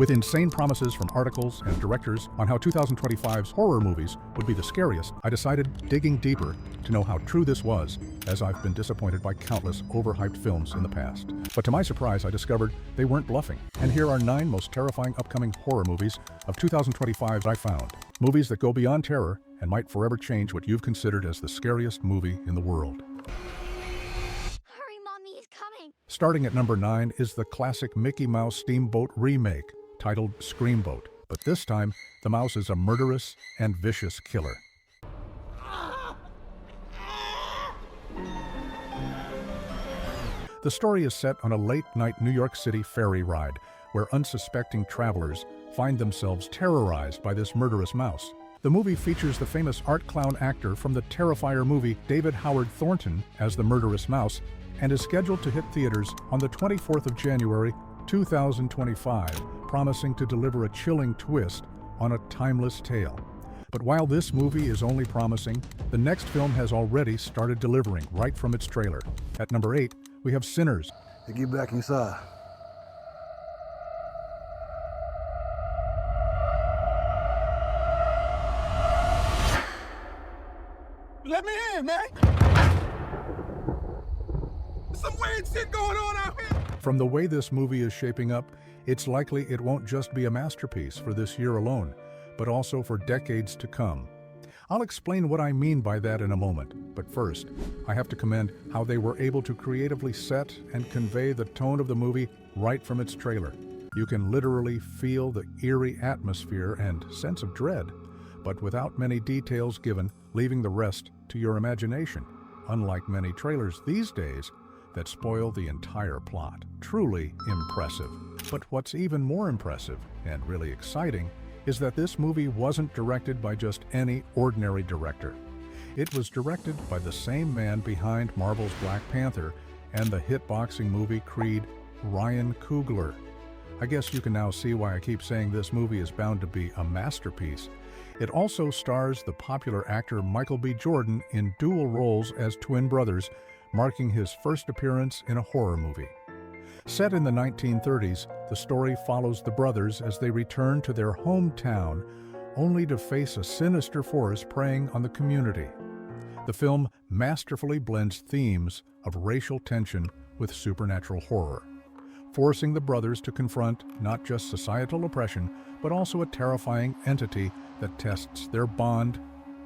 With insane promises from articles and directors on how 2025's horror movies would be the scariest, I decided digging deeper to know how true this was, as I've been disappointed by countless overhyped films in the past. But to my surprise, I discovered they weren't bluffing. And here are 9 most terrifying upcoming horror movies of 2025 I found. Movies that go beyond terror and might forever change what you've considered as the scariest movie in the world. Hurry, Mommy is coming! Starting at number 9 is the classic Mickey Mouse Steamboat remake, titled Screamboat. But this time, the mouse is a murderous and vicious killer. The story is set on a late-night New York City ferry ride, where unsuspecting travelers find themselves terrorized by this murderous mouse. The movie features the famous art clown actor from the Terrifier movie David Howard Thornton as the murderous mouse, and is scheduled to hit theaters on the 24th of January, 2025, promising to deliver a chilling twist on a timeless tale. But while this movie is only promising, the next film has already started delivering right from its trailer. At number 8, we have Sinners. Hey, get back inside. Let me in, man. Some weird shit going on out here. From the way this movie is shaping up, it's likely it won't just be a masterpiece for this year alone, but also for decades to come. I'll explain what I mean by that in a moment, but first, I have to commend how they were able to creatively set and convey the tone of the movie right from its trailer. You can literally feel the eerie atmosphere and sense of dread, but without many details given, leaving the rest to your imagination, unlike many trailers these days that spoil the entire plot. Truly impressive. But what's even more impressive, and really exciting, is that this movie wasn't directed by just any ordinary director. It was directed by the same man behind Marvel's Black Panther and the hit boxing movie Creed, Ryan Coogler. I guess you can now see why I keep saying this movie is bound to be a masterpiece. It also stars the popular actor Michael B. Jordan in dual roles as twin brothers, marking his first appearance in a horror movie. Set in the 1930s, the story follows the brothers as they return to their hometown, only to face a sinister force preying on the community. The film masterfully blends themes of racial tension with supernatural horror, forcing the brothers to confront not just societal oppression, but also a terrifying entity that tests their bond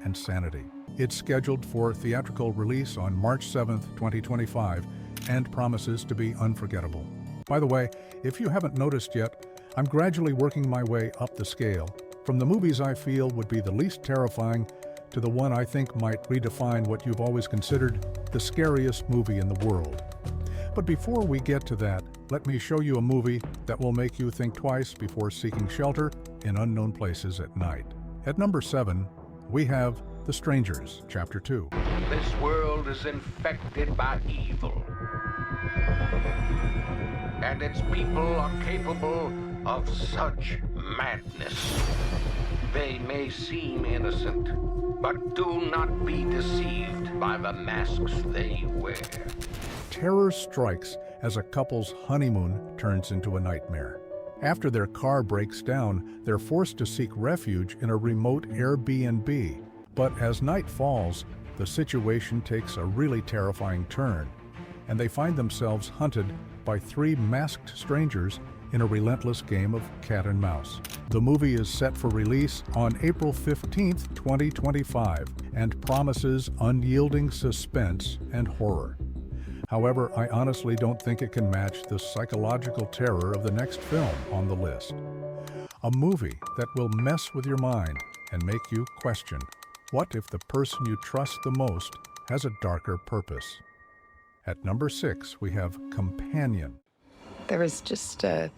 and sanity. It's scheduled for theatrical release on March 7, 2025, and promises to be unforgettable. By the way, if you haven't noticed yet, I'm gradually working my way up the scale, from the movies I feel would be the least terrifying to the one I think might redefine what you've always considered the scariest movie in the world. But before we get to that, let me show you a movie that will make you think twice before seeking shelter in unknown places at night. At number 7, we have The Strangers, Chapter 2. This world is infected by evil, and its people are capable of such madness. They may seem innocent, but do not be deceived by the masks they wear. Terror strikes as a couple's honeymoon turns into a nightmare. After their car breaks down, they're forced to seek refuge in a remote Airbnb. But as night falls, the situation takes a really terrifying turn, and they find themselves hunted by 3 masked strangers in a relentless game of cat and mouse. The movie is set for release on April 15, 2025, and promises unyielding suspense and horror. However, I honestly don't think it can match the psychological terror of the next film on the list. A movie that will mess with your mind and make you question, what if the person you trust the most has a darker purpose? At number 6, we have Companion. There was just a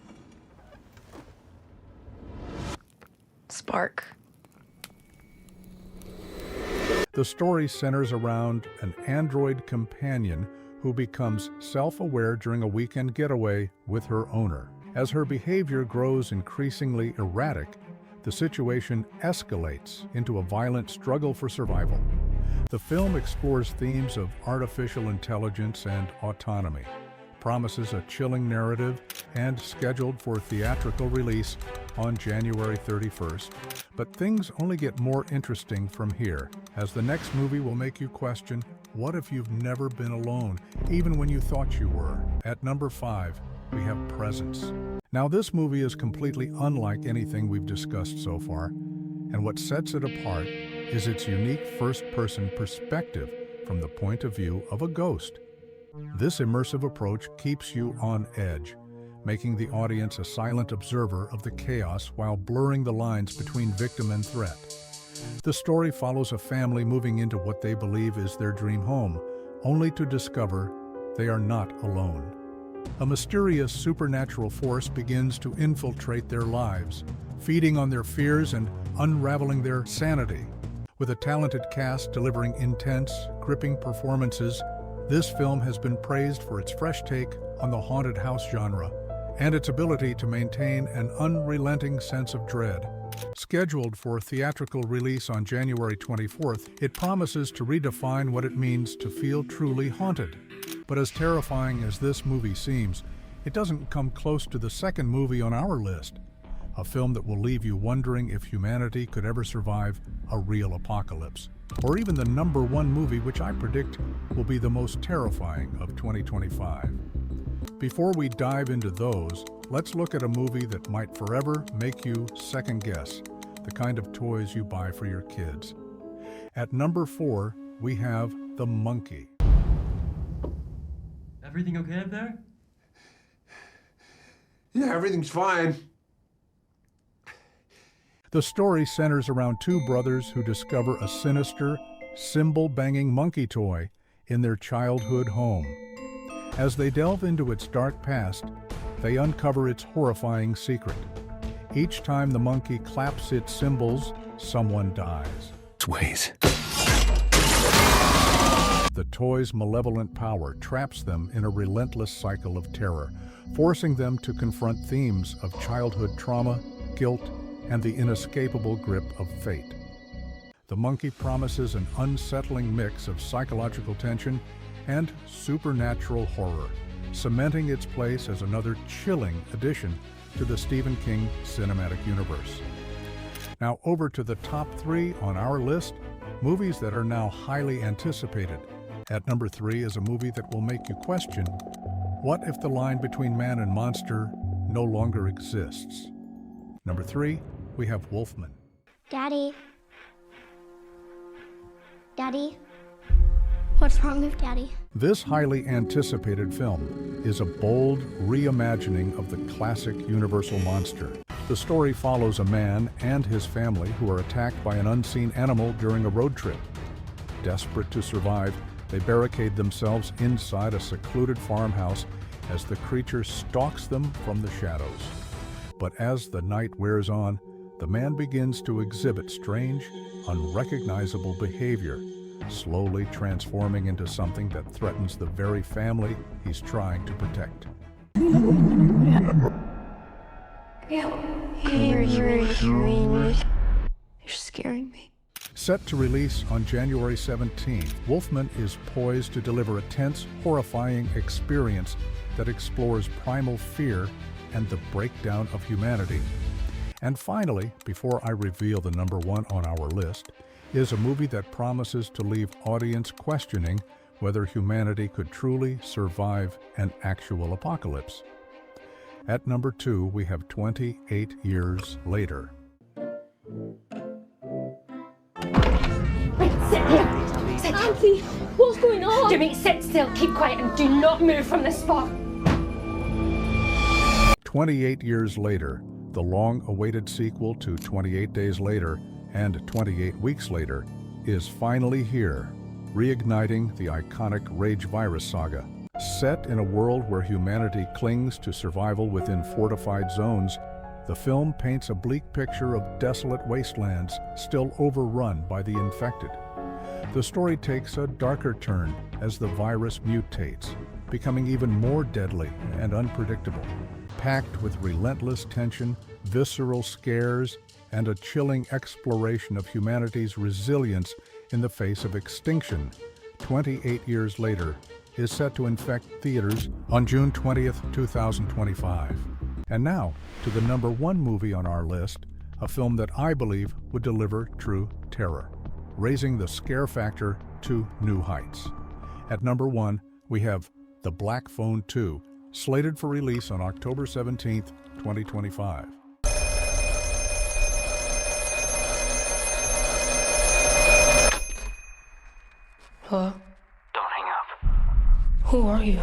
spark. The story centers around an android companion who becomes self-aware during a weekend getaway with her owner. As her behavior grows increasingly erratic, the situation escalates into a violent struggle for survival. The film explores themes of artificial intelligence and autonomy, promises a chilling narrative and scheduled for theatrical release on January 31st. But things only get more interesting from here, as the next movie will make you question, what if you've never been alone, even when you thought you were? At number 5, we have Presence. Now, this movie is completely unlike anything we've discussed so far, and what sets it apart is its unique first-person perspective from the point of view of a ghost. This immersive approach keeps you on edge, making the audience a silent observer of the chaos while blurring the lines between victim and threat. The story follows a family moving into what they believe is their dream home, only to discover they are not alone. A mysterious supernatural force begins to infiltrate their lives, feeding on their fears and unraveling their sanity. With a talented cast delivering intense, gripping performances, this film has been praised for its fresh take on the haunted house genre and its ability to maintain an unrelenting sense of dread. Scheduled for theatrical release on January 24th, it promises to redefine what it means to feel truly haunted. But as terrifying as this movie seems, it doesn't come close to the second movie on our list, a film that will leave you wondering if humanity could ever survive a real apocalypse, or even the number 1 movie which I predict will be the most terrifying of 2025. Before we dive into those, let's look at a movie that might forever make you second-guess the kind of toys you buy for your kids. At number 4, we have The Monkey. Everything okay up there? Yeah, everything's fine. The story centers around 2 brothers who discover a sinister, cymbal-banging monkey toy in their childhood home. As they delve into its dark past, they uncover its horrifying secret. Each time the monkey claps its cymbals, someone dies. Ways. The toy's malevolent power traps them in a relentless cycle of terror, forcing them to confront themes of childhood trauma, guilt, and the inescapable grip of fate. The Monkey promises an unsettling mix of psychological tension and supernatural horror, cementing its place as another chilling addition to the Stephen King cinematic universe. Now over to the top 3 on our list, movies that are now highly anticipated. At number 3 is a movie that will make you question, what if the line between man and monster no longer exists? Number 3, we have Wolfman. Daddy. Daddy. What's wrong with Daddy? This highly anticipated film is a bold reimagining of the classic Universal monster. The story follows a man and his family who are attacked by an unseen animal during a road trip. Desperate to survive, they barricade themselves inside a secluded farmhouse as the creature stalks them from the shadows. But as the night wears on, the man begins to exhibit strange, unrecognizable behavior, slowly transforming into something that threatens the very family he's trying to protect. You're scaring me. Set to release on January 17th, Wolfman is poised to deliver a tense, horrifying experience that explores primal fear and the breakdown of humanity. And finally, before I reveal the number 1 on our list, is a movie that promises to leave audience questioning whether humanity could truly survive an actual apocalypse. At number 2, we have 28 Years Later. Sit here. Sit. Auntie, what's going on? Jimmy, sit still, keep quiet, and do not move from this spot. 28 Years Later, the long-awaited sequel to 28 Days Later and 28 Weeks Later, is finally here, reigniting the iconic Rage virus saga. Set in a world where humanity clings to survival within fortified zones, the film paints a bleak picture of desolate wastelands still overrun by the infected. The story takes a darker turn as the virus mutates, becoming even more deadly and unpredictable. Packed with relentless tension, visceral scares, and a chilling exploration of humanity's resilience in the face of extinction, 28 Years Later is set to infect theaters on June 20th, 2025. And now, to the number one movie on our list, a film that I believe would deliver true terror, raising the scare factor to new heights. At number one, we have The Black Phone 2, slated for release on October 17th, 2025. Hello? Don't hang up. Who are you?